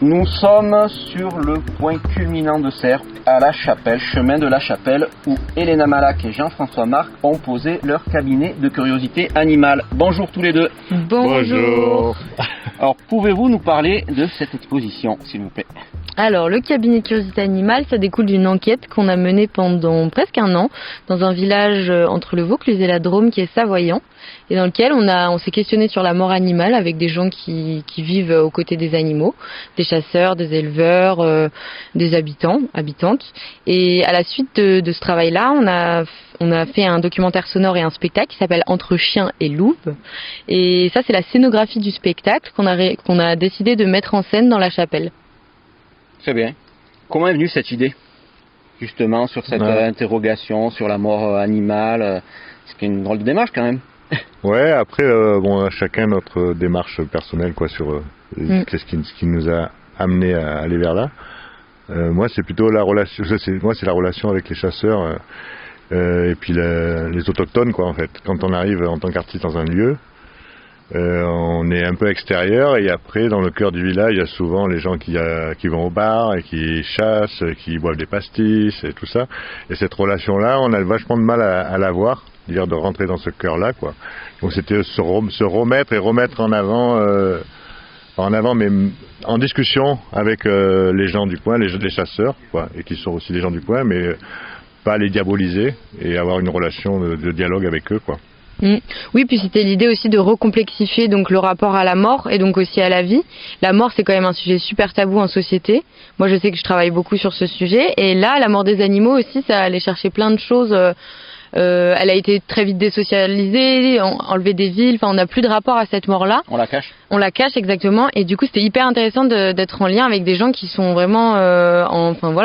Nous sommes sur le point culminant de Serres, à la Chapelle, chemin de la Chapelle, où Elena Malac et Jean-François Marc ont posé leur cabinet de curiosité animale. Bonjour tous les deux. Bonjour. Alors, pouvez-vous nous parler de cette exposition, s'il vous plaît ? Alors, le cabinet de curiosité animale, ça découle d'une enquête qu'on a menée pendant presque un an dans un village entre le Vaucluse et la Drôme qui est savoyant, et dans lequel on s'est questionné sur la mort animale avec des gens qui vivent aux côtés des animaux, des chasseurs, des éleveurs, des habitantes. Et à la suite de ce travail-là, on a fait un documentaire sonore et un spectacle qui s'appelle Entre chiens et loups. Et ça, c'est la scénographie du spectacle qu'on a décidé de mettre en scène dans la chapelle. Très bien. Comment est venue cette idée, justement, sur cette interrogation sur la mort animale C'est une drôle de démarche, quand même. Ouais, après, chacun notre démarche personnelle, quoi, sur qu'est-ce qui nous a amené à aller vers là. Moi, c'est plutôt la relation. C'est la relation avec les chasseurs et puis les autochtones, quoi, en fait. Quand on arrive en tant qu'artiste dans un lieu, on est un peu extérieur, et après, dans le cœur du village, il y a souvent les gens qui vont au bar et qui chassent, qui boivent des pastis et tout ça. Et cette relation-là, on a vachement de mal à la voir, c'est-à-dire de rentrer dans ce cœur-là, quoi. Donc c'était se remettre et remettre en avant, mais en discussion avec les gens du coin, les chasseurs, quoi, et qui sont aussi des gens du coin, mais pas les diaboliser et avoir une relation de dialogue avec eux, quoi. Oui, puis c'était l'idée aussi de recomplexifier donc le rapport à la mort et donc aussi à la vie. La mort, c'est quand même un sujet super tabou en société. Moi, je sais que je travaille beaucoup sur ce sujet, et là, la mort des animaux aussi, ça allait chercher plein de choses. Elle a été très vite désocialisée, enlevée des villes. Enfin, on n'a plus de rapport à cette mort-là. On la cache. On la cache, exactement. Et du coup, c'était hyper intéressant d'être en lien avec des gens qui sont vraiment,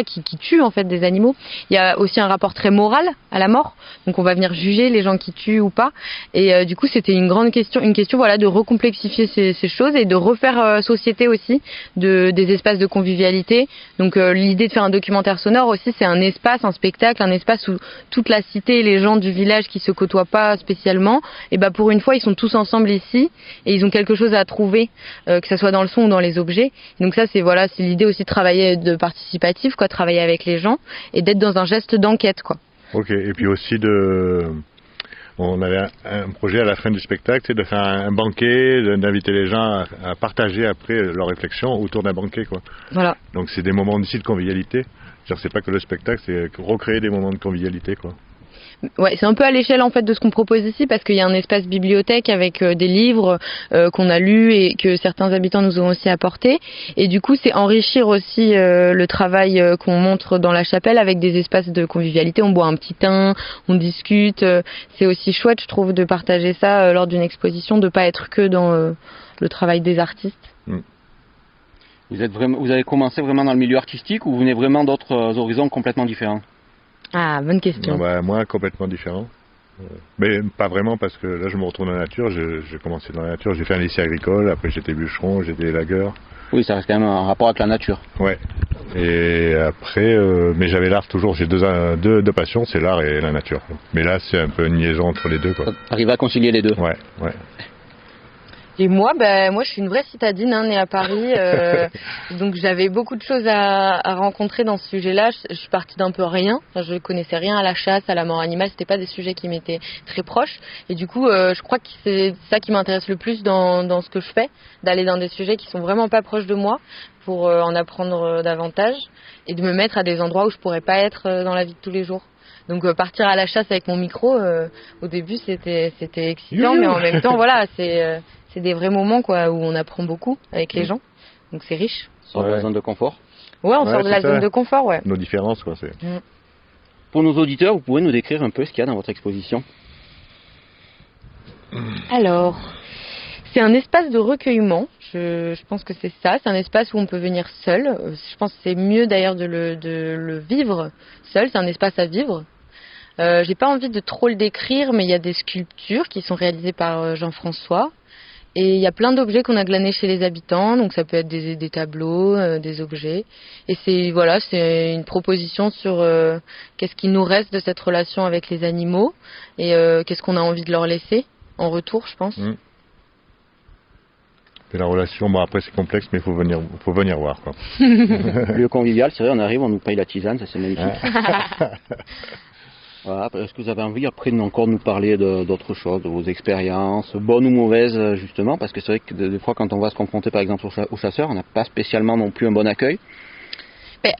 qui tuent en fait des animaux. Il y a aussi un rapport très moral à la mort. Donc, on va venir juger les gens qui tuent ou pas. Et du coup, c'était une question, voilà, de recomplexifier ces choses et de refaire société aussi, des espaces de convivialité. Donc, l'idée de faire un documentaire sonore aussi, c'est un espace, un spectacle, un espace où toute la cité, les gens du village qui se côtoient pas spécialement, et ben pour une fois, ils sont tous ensemble ici et ils ont quelque chose à trouver, que ça soit dans le son ou dans les objets. Donc ça, c'est l'idée aussi de travailler de participatif, quoi, travailler avec les gens et d'être dans un geste d'enquête, quoi. Ok, et puis aussi on avait un projet à la fin du spectacle, c'est de faire un banquet, d'inviter les gens à partager après leurs réflexions autour d'un banquet, quoi. Voilà. Donc c'est des moments aussi de convivialité. C'est pas que le spectacle, c'est recréer des moments de convivialité, quoi. Ouais, c'est un peu à l'échelle en fait de ce qu'on propose ici, parce qu'il y a un espace bibliothèque avec des livres qu'on a lus et que certains habitants nous ont aussi apportés. Et du coup, c'est enrichir aussi le travail qu'on montre dans la chapelle avec des espaces de convivialité. On boit un petit thym, on discute. C'est aussi chouette, je trouve, de partager ça lors d'une exposition, de pas être que dans le travail des artistes. Vous avez commencé vraiment dans le milieu artistique, ou vous venez vraiment d'autres horizons complètement différents ? Ah, bonne question. Moi, complètement différent. Mais pas vraiment, parce que là, je me retrouve dans la nature. J'ai commencé dans la nature. J'ai fait un lycée agricole. Après, j'étais bûcheron, j'étais élagueur. Oui, ça reste quand même un rapport avec la nature. Ouais. Et après, mais j'avais l'art toujours. J'ai deux passions, c'est l'art et la nature. Mais là, c'est un peu une liaison entre les deux, quoi. Arriver à concilier les deux. Ouais. Et moi, je suis une vraie citadine, née à Paris, donc j'avais beaucoup de choses à rencontrer dans ce sujet-là. Je suis partie d'un peu rien, je connaissais rien à la chasse, à la mort animale, c'était pas des sujets qui m'étaient très proches. Et du coup, je crois que c'est ça qui m'intéresse le plus dans ce que je fais, d'aller dans des sujets qui sont vraiment pas proches de moi, pour en apprendre davantage et de me mettre à des endroits où je pourrais pas être dans la vie de tous les jours. Donc partir à la chasse avec mon micro, au début c'était excitant, mais en même temps, voilà, c'est des vrais moments, quoi, où on apprend beaucoup avec les gens. Donc c'est riche. Sur la zone de confort. Ouais, on sort de la zone de confort, ouais. Nos différences, quoi. Pour nos auditeurs, vous pouvez nous décrire un peu ce qu'il y a dans votre exposition ? Alors, c'est un espace de recueillement. Je pense que c'est ça. C'est un espace où on peut venir seul. Je pense que c'est mieux d'ailleurs de le vivre seul. C'est un espace à vivre. J'ai pas envie de trop le décrire, mais il y a des sculptures qui sont réalisées par Jean-François. Et il y a plein d'objets qu'on a glanés chez les habitants, donc ça peut être des tableaux, des objets. Et c'est une proposition sur qu'est-ce qui nous reste de cette relation avec les animaux et qu'est-ce qu'on a envie de leur laisser en retour, je pense. Et la relation, bon après c'est complexe, mais il faut venir voir, quoi. Le convivial, c'est vrai, on arrive, on nous paye la tisane, ça c'est magnifique. Voilà, est-ce que vous avez envie après encore nous parler d'autres choses, de vos expériences, bonnes ou mauvaises justement, parce que c'est vrai que des fois quand on va se confronter par exemple aux chasseurs, on n'a pas spécialement non plus un bon accueil.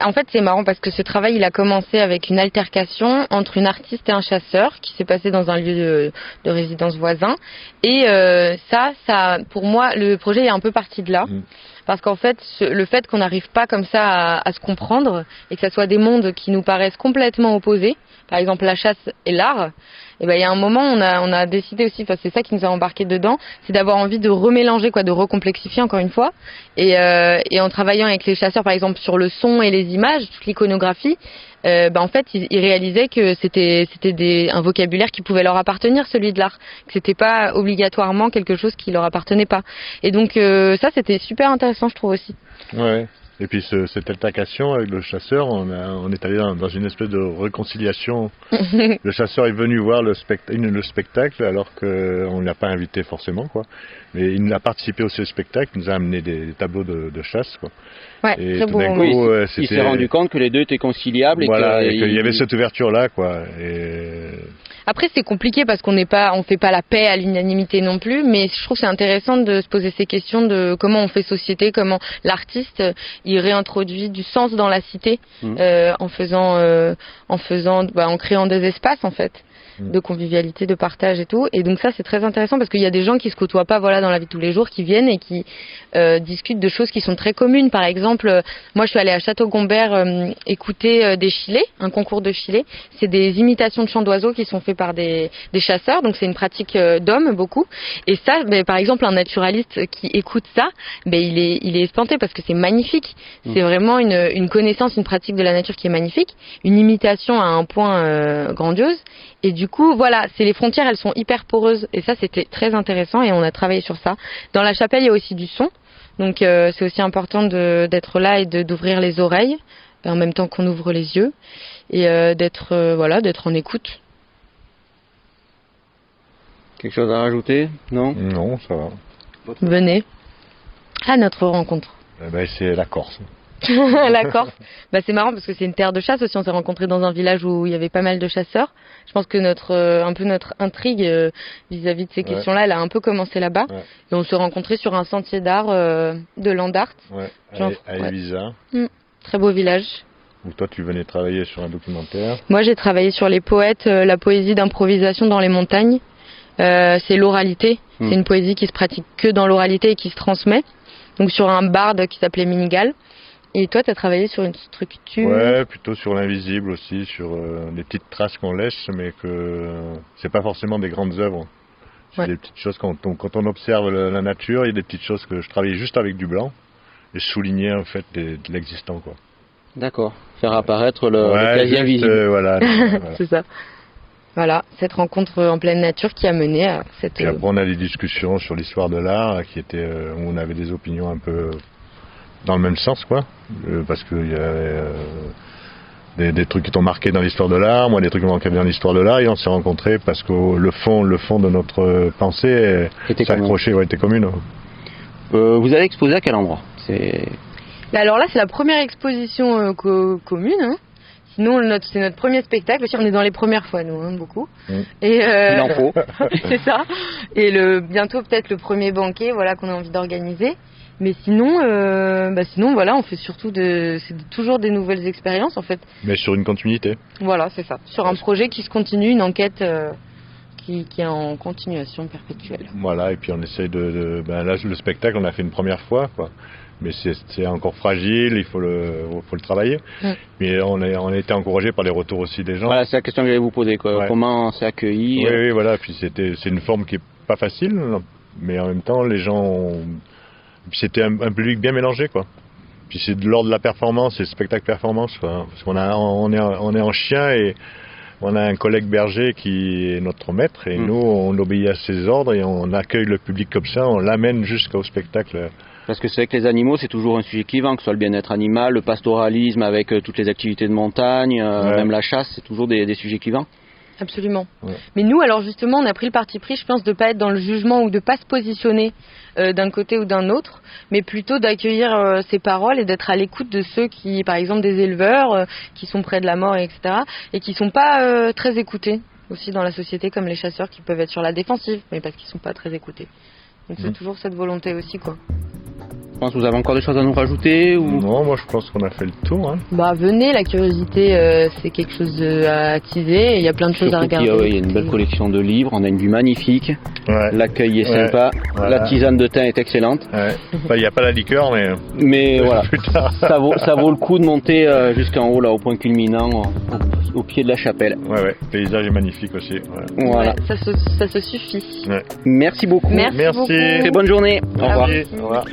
En fait, c'est marrant parce que ce travail, il a commencé avec une altercation entre une artiste et un chasseur qui s'est passé dans un lieu de résidence voisin. Et ça, pour moi, le projet est un peu parti de là. Parce qu'en fait, le fait qu'on n'arrive pas comme ça à se comprendre et que ça soit des mondes qui nous paraissent complètement opposés, par exemple la chasse et l'art, et ben il y a un moment on a décidé aussi, enfin c'est ça qui nous a embarqué dedans, c'est d'avoir envie de remélanger quoi, de recomplexifier encore une fois, et en travaillant avec les chasseurs par exemple sur le son et les images, toute l'iconographie, en fait ils réalisaient que c'était un vocabulaire qui pouvait leur appartenir, celui de l'art, que c'était pas obligatoirement quelque chose qui leur appartenait pas. Et donc ça c'était super intéressant je trouve aussi. Ouais. Et puis cette altercation avec le chasseur, on est allé dans une espèce de réconciliation. Le chasseur est venu voir le spectacle alors qu'on ne l'a pas invité forcément, quoi. Mais il a participé aussi au spectacle, il nous a amené des tableaux de chasse, quoi. Ouais, et très tout beau. d'un coup, il s'est rendu compte que les deux étaient conciliables et qu'il y avait cette ouverture-là, quoi. Après c'est compliqué parce on fait pas la paix à l'unanimité non plus, mais je trouve que c'est intéressant de se poser ces questions de comment on fait société, comment l'artiste il réintroduit du sens dans la cité en créant des espaces en fait de convivialité, de partage et tout. Et donc ça c'est très intéressant parce qu'il y a des gens qui se côtoient pas voilà dans la vie de tous les jours, qui viennent et qui discutent de choses qui sont très communes. Par exemple, moi je suis allée à Château-Gombert écouter des chilés, un concours de chilés. C'est des imitations de chants d'oiseaux qui sont faits par des chasseurs, donc c'est une pratique d'hommes beaucoup. Et ça, par exemple, un naturaliste qui écoute ça, il est espanté parce que c'est magnifique. C'est vraiment une connaissance, une pratique de la nature qui est magnifique, une imitation à un point grandiose. Et du coup, voilà, les frontières, elles sont hyper poreuses. Et ça, c'était très intéressant et on a travaillé sur ça. Dans la chapelle, il y a aussi du son. Donc, c'est aussi important d'être là et d'ouvrir les oreilles en même temps qu'on ouvre les yeux et d'être en écoute. Quelque chose à rajouter? Non? Non, ça va. Venez à notre rencontre. C'est la Corse. La Corse, c'est marrant parce que c'est une terre de chasse aussi. On s'est rencontrés dans un village où il y avait pas mal de chasseurs. Je pense que notre intrigue vis-à-vis de ces questions-là, elle a un peu commencé là-bas. Ouais. Et on s'est rencontrés sur un sentier d'art de Landart. Ouais, à Ibiza. Très beau village. Où toi tu venais travailler sur un documentaire. Moi j'ai travaillé sur les poètes, la poésie d'improvisation dans les montagnes. C'est l'oralité. C'est une poésie qui se pratique que dans l'oralité et qui se transmet. Donc sur un barde qui s'appelait Minigal. Et toi, tu as travaillé sur une structure? Ouais, plutôt sur l'invisible aussi, sur des petites traces qu'on laisse, mais que c'est pas forcément des grandes œuvres. C'est des petites choses, quand on observe la nature, il y a des petites choses que je travaillais juste avec du blanc, et souligner en fait de l'existant, quoi. D'accord, faire apparaître le quasi invisible. Voilà. C'est ça. Voilà, cette rencontre en pleine nature qui a mené à cette... Et après, on a des discussions sur l'histoire de l'art, où on avait des opinions un peu... dans le même sens, quoi, parce qu'il y avait des trucs qui t'ont marqué dans l'histoire de l'art, moi des trucs qui m'ont marqué dans l'histoire de l'art, et on s'est rencontrés parce que le fond de notre pensée s'accrochait, était commune. Vous allez exposer à quel endroit? Alors là, c'est la première exposition commune. Hein. Sinon, c'est notre premier spectacle. Aussi, on est dans les premières fois, nous, beaucoup. Et il en faut. C'est ça. Et bientôt, peut-être le premier banquet, qu'on a envie d'organiser. Mais sinon, voilà, on fait surtout c'est toujours des nouvelles expériences, en fait. Mais sur une continuité. Voilà, c'est ça. Sur un projet qui se continue, une enquête qui est en continuation perpétuelle. Voilà, et puis on essaye là, le spectacle, on a fait une première fois, quoi. Mais c'est encore fragile, il faut le travailler. Mais on a été encouragé par les retours aussi des gens. Voilà, c'est la question que j'allais vous poser, quoi. Ouais. Comment c'est accueilli? Oui, voilà. Puis c'est une forme qui est pas facile, mais en même temps, les gens c'était un public bien mélangé, quoi. Puis c'est de l'ordre de la performance, c'est le spectacle performance, quoi. Parce on est en chien et on a un collègue berger qui est notre maître et nous on obéit à ses ordres et on accueille le public comme ça, on l'amène jusqu'au spectacle. Parce que c'est vrai que les animaux, c'est toujours un sujet clivant, que ce soit le bien-être animal, le pastoralisme avec toutes les activités de montagne, même la chasse, c'est toujours des sujets clivants. Absolument. Ouais. Mais nous, alors justement, on a pris le parti pris, je pense, de pas être dans le jugement ou de pas se positionner d'un côté ou d'un autre, mais plutôt d'accueillir ces paroles et d'être à l'écoute de ceux qui, par exemple, des éleveurs qui sont près de la mort, etc., et qui sont pas très écoutés aussi dans la société, comme les chasseurs qui peuvent être sur la défensive, mais parce qu'ils sont pas très écoutés. Donc c'est toujours cette volonté aussi, quoi. Je pense que vous avez encore des choses à nous rajouter ou... Non, moi je pense qu'on a fait le tour. Hein. Bah venez, la curiosité c'est quelque chose à attiser et il y a plein de choses à Surtout regarder. qu'il y a une belle collection de livres, on a une vue magnifique, Ouais. l'accueil est Ouais. sympa, Voilà. la tisane de thym est excellente, Ouais. Enfin, il n'y a pas la liqueur, mais mais voilà, plus tard. ça vaut le coup de monter jusqu'en haut, là, au point culminant, au pied de la chapelle. Ouais, le paysage est magnifique aussi. Ouais. Voilà. Ouais, ça se suffit. Ouais. Merci beaucoup. Merci Merci. beaucoup. Très bonne journée. Au revoir. Merci. Au revoir.